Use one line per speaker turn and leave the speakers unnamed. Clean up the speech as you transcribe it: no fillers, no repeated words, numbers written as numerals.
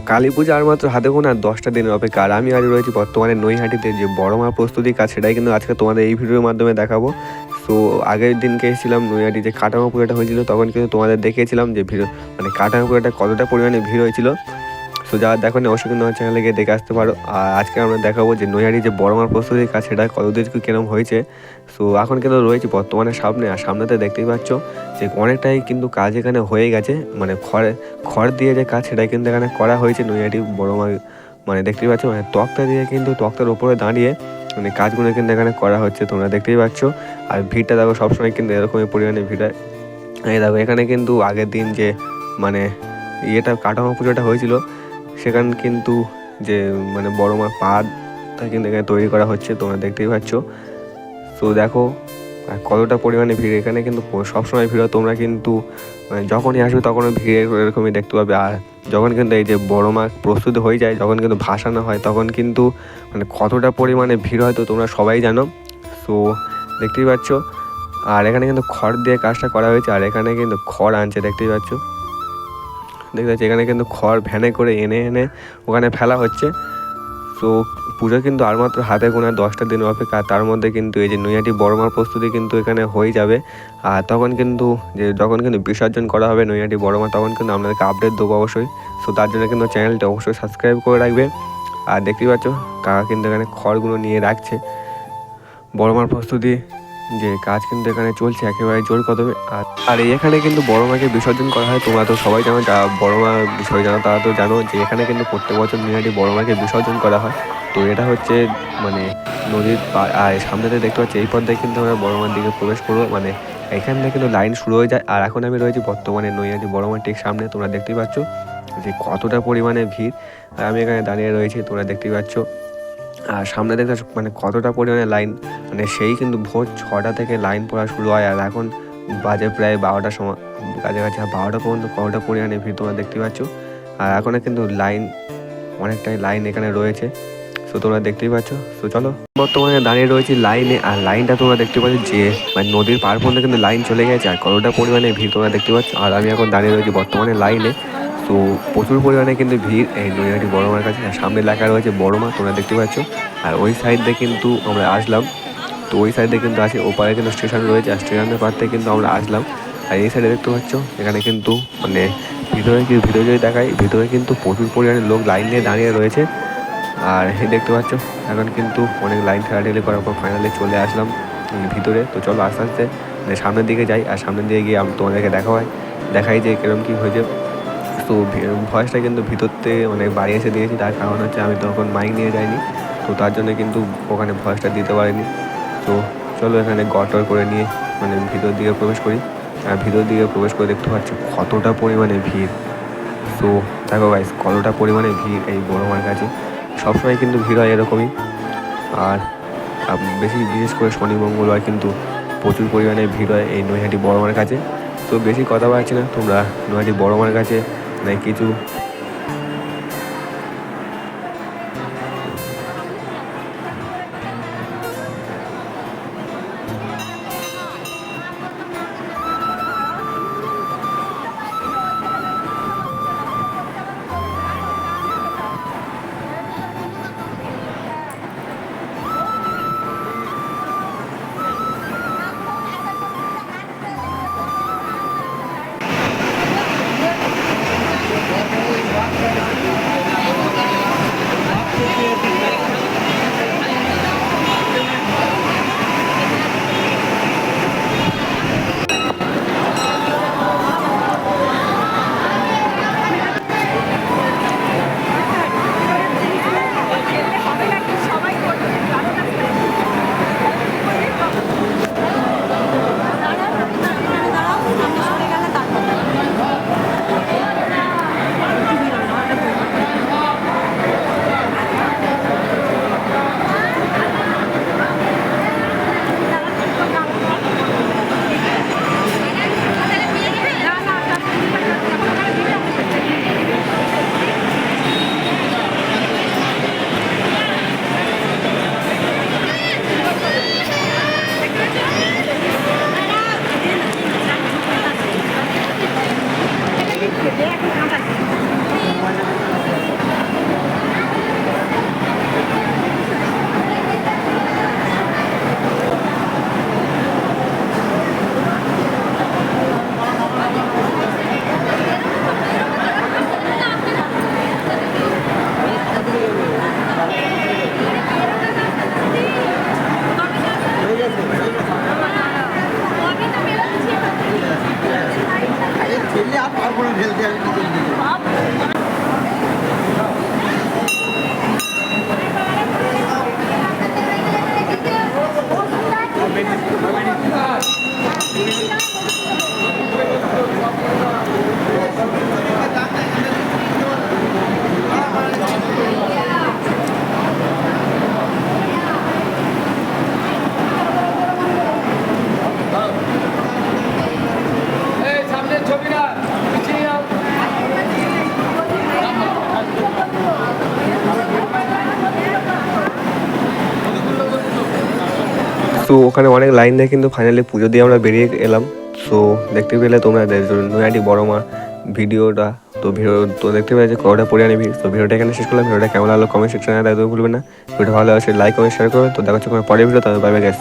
কালী পূজা আর মাত্র হাতে গোনা 10টা দিনের অপেক্ষা। আর আমি আজ রয়েছি বর্তমানে নৈহাটিতে, যে বড় মার প্রস্তুতি কাজ সেটাই কিন্তু আজকে তোমাদের এই ভিডিওর মাধ্যমে দেখাবো। সো আগের দিনকে এসেছিলাম নৈহাটি, যে কাটামা পুজোটা হয়েছিল, তখন কিন্তু তোমাদের দেখিয়েছিলাম যে ভিড়, মানে কাটামা পুজোটা কতটা পরিমাণে ভিড় হয়েছিল। সো যারা দেখো নি অবশ্যই কিন্তু আমার চ্যানেলে গিয়ে দেখে আসতে পারো। আর আজকে আমরা দেখাবো যে নৈহাটি যে বড় মার প্রস্তুতির কাজ সেটা কতদূর কিরম হয়েছে। সো এখন কিন্তু রয়েছে বর্তমানে সামনে, আর সামনেতে দেখতেই পাচ্ছ যে অনেকটাই কিন্তু কাজ এখানে হয়ে গেছে, মানে খড় দিয়ে যে কাজ সেটাই কিন্তু এখানে করা হয়েছে নৈহাটি বড় মা, মানে দেখতেই পাচ্ছ, মানে তক্তা দিয়ে কিন্তু তক্তার উপরে দাঁড়িয়ে মানে কাজগুলো কিন্তু এখানে করা হচ্ছে, তোমরা দেখতেই পাচ্ছ। আর ভিড়টা দেখো সবসময় কিন্তু এরকমই পরিমাণে ভিড় হয়। এই দেখো এখানে কিন্তু আগের দিন যে মানে ইয়েটা কাটামা পুজোটা হয়েছিল, সেখানে কিন্তু যে মানে বড় মার পাটা কিন্তু এখানে তৈরি করা হচ্ছে, তোমরা দেখতেই পাচ্ছ। তো দেখো কতটা পরিমাণে ভিড়, এখানে কিন্তু সবসময় ভিড় হয়। তোমরা কিন্তু মানে যখনই আসবে তখনও ভিড় এরকমই দেখতে পাবে। আর যখন কিন্তু এই যে বড় মা প্রস্তুত হয়ে যায়, যখন কিন্তু ভাসানো হয়, তখন কিন্তু মানে কতটা পরিমাণে ভিড় হয় তো তোমরা সবাই জানো। সো দেখতেই পাচ্ছ। আর এখানে কিন্তু খড় দিয়ে কাজটা করা হয়েছে, আর এখানে কিন্তু খড় আনছে, দেখতেই পাচ্ছ। দেখতে পাচ্ছি এখানে কিন্তু খড় ভ্যানে করে এনে ওখানে ফেলা হচ্ছে। সো পুজো কিন্তু আর মাত্র হাতে গোনা 10টা দিন অপেক্ষা। তার মধ্যে কিন্তু এই যে নৈহাটি বড় মার প্রস্তুতি কিন্তু এখানে হয়ে যাবে। আর তখন কিন্তু যখন কিন্তু বিসর্জন করা হবে নৈহাটি বড় মা, তখন কিন্তু আপনাদেরকে আপডেট দেবো অবশ্যই। সো তার জন্য কিন্তু চ্যানেলটা অবশ্যই সাবস্ক্রাইব করে রাখবে। আর দেখতেই পাচ্ছ কাকা কিন্তু এখানে খড়গুলো নিয়ে রাখছে। বড় মার প্রস্তুতি যে কাজ কিন্তু এখানে চলছে একেবারে জোর কদমে। আর এখানে কিন্তু বড় মাকে বিসর্জন করা হয়, তোমরা তো সবাই জানো, যারা বড় মা বিষয় জানো তারা তো জানো যে এখানে কিন্তু প্রত্যেক বছর নৈহাটি বড় মাকে বিসর্জন করা হয়। তো এটা হচ্ছে মানে নদীর আর সামনেতে দেখতে পাচ্ছি এই পথে কিন্তু আমরা বড় মার দিকে প্রবেশ করবো, মানে এখান থেকে কিন্তু লাইন শুরু হয়ে যায়। আর এখন আমি রয়েছি বর্তমানে নৈহাটি বড় মার ঠিক সামনে, তোমরা দেখতেই পাচ্ছ যে কতটা পরিমাণে ভিড়। আর আমি এখানে দাঁড়িয়ে রয়েছি, তোমরা দেখতেই পাচ্ছ। আর সামনে দেখতে মানে কতটা পরিমাণে লাইন, মানে সেই কিন্তু ভোর 6টা থেকে লাইন পড়া শুরু হয়। আর এখন বাজে প্রায় 12টার সময়, কাছাকাছি 12টা পর্যন্ত কতটা পরিমাণে ভিড় তোমরা দেখতে পাচ্ছ। আর এখনও কিন্তু লাইন, অনেকটাই লাইন এখানে রয়েছে। সো তোমরা দেখতেই পাচ্ছ। সো চলো, বর্তমানে দাঁড়িয়ে রয়েছি লাইনে। আর লাইনটা তোমরা দেখতে পাচ্ছ যে মানে নদীর পার পর্যন্ত কিন্তু লাইন চলে গেছে, আর কতটা পরিমাণে ভিড় তোমরা দেখতে পাচ্ছ। আর আমি এখন দাঁড়িয়ে রয়েছি বর্তমানে লাইনে। তো প্রচুর পরিমাণে কিন্তু ভিড় এই নৈহাটি বড় মার কাছে। আর সামনে লেখা রয়েছে বড় মা, তোমরা দেখতে পাচ্ছ। আর ওই সাইড দিয়ে কিন্তু আমরা আসলাম, তো ওই সাইডে কিন্তু আছে, ওপারে কিন্তু স্টেশন রয়েছে, আর স্টেশনের পার থেকে কিন্তু আমরা আসলাম। আর এই সাইডে দেখতে পাচ্ছ এখানে কিন্তু মানে ভিতরে যদি দেখাই, ভিতরে কিন্তু প্রচুর পরিমাণে লোক লাইন দিয়ে দাঁড়িয়ে রয়েছে। আর দেখতে পাচ্ছ এখন কিন্তু অনেক লাইন ঠেলাঠেলি করার পর ফাইনালি চলে আসলাম ভিতরে। তো চলো আস্তে আস্তে মানে সামনের দিকে যাই, আর সামনের দিকে গিয়ে তোমাদেরকে দেখাই যে কিরম কী হয়েছে। তো ভয়েসটা কিন্তু ভিতরতে অনেক বাড়ি এসে দিয়েছি, তার কারণ হচ্ছে আমি তখন মাইক নিয়ে যাইনি, তো তার জন্য কিন্তু ওখানে ভয়েসটা দিতে পারিনি। তো চলো এখানে গটর করে নিয়ে মানে ভিতর দিকে প্রবেশ করি। আর ভিতর দিকে প্রবেশ করে দেখতে পাচ্ছি কতটা পরিমাণে ভিড়। সো দেখো গাইস কতটা পরিমাণে ভিড় এই বড় মার কাছে। সবসময় কিন্তু ভিড় হয় এরকমই। আর বিশেষ করে শনি মঙ্গলবার কিন্তু প্রচুর পরিমাণে ভিড় হয় এই নৈহাটি বড় মার কাছে। তো বেশি কথা বলছি না, তোমরা নৈহাটি বড় মার কাছে মানে কিছু সো ওখানে অনেক লাইন দিয়ে কিন্তু ফাইনালি পুজো দিয়ে আমরা বেরিয়ে এলাম। সো দেখতে পেলে তোমরা নৈহাটি বড় মা ভিডিওটা, তো দেখতে পেলে যে কটা পরিমাণে ভিড়। তো ভিডিওটা এখানে শেষ করলাম। ভিডিওটা কেমন লাগলো কমেন্ট সেকশনে একদম ভুলবেন না। ভিডিও ভালো লাগলে লাইক কমেন্ট শেয়ার করো। তো দেখা হচ্ছে কোনো পরের ভিডিও, তাহলে বাই বাই গাইস।